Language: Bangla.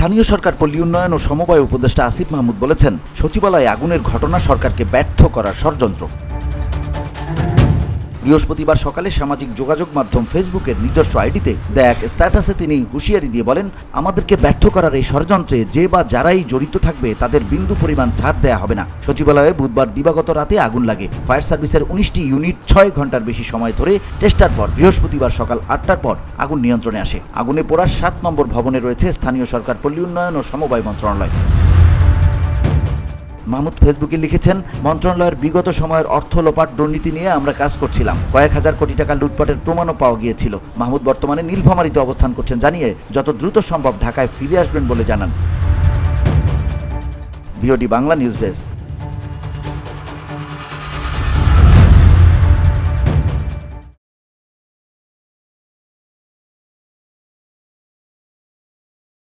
স্থানীয় সরকার পল্লী উন্নয়ন ও সমবায় উপদেষ্টা আসিফ মাহমুদ বলেছেন, সচিবালয়ে আগুনের ঘটনা সরকারকে ব্যর্থ করার ষড়যন্ত্র। বৃহস্পতিবার সকালে সামাজিক যোগাযোগ মাধ্যম ফেসবুকের নিজস্ব আইডিতে দেয়া এক স্ট্যাটাসে তিনি হুঁশিয়ারি দিয়ে বলেন, আমাদেরকে ব্যর্থ করার এই ষড়যন্ত্রে যে বা যারাই জড়িত থাকবে তাদের বিন্দু পরিমাণ ছাড় দেয়া হবে না। সচিবালয়ে বুধবার দিবাগত রাতে আগুন লাগে। ফায়ার সার্ভিসের 19টি ইউনিট 6 ঘন্টার বেশি সময় ধরে চেষ্টার পর বৃহস্পতিবার সকাল 8টার পর আগুন নিয়ন্ত্রণে আসে। আগুনে পোড়া 7 নম্বর ভবনে রয়েছে স্থানীয় সরকার পল্লী উন্নয়ন ও সমবায় মন্ত্রণালয়। মাহমুদ ফেসবুকে লিখেছেন, মন্ত্রণালয়ের বিগত সময়ের অর্থ লোপাট দুর্নীতি নিয়ে আমরা কাজ করছিলাম। কয়েক হাজার কোটি টাকা লুটপাটের প্রমাণও পাওয়া গিয়েছিল। মাহমুদ বর্তমানে নীলফামারীতে অবস্থান করছেন জানিয়ে যত দ্রুত সম্ভব ঢাকায় ফিরে আসবেন বলে জানান। VOD Bangla news desk.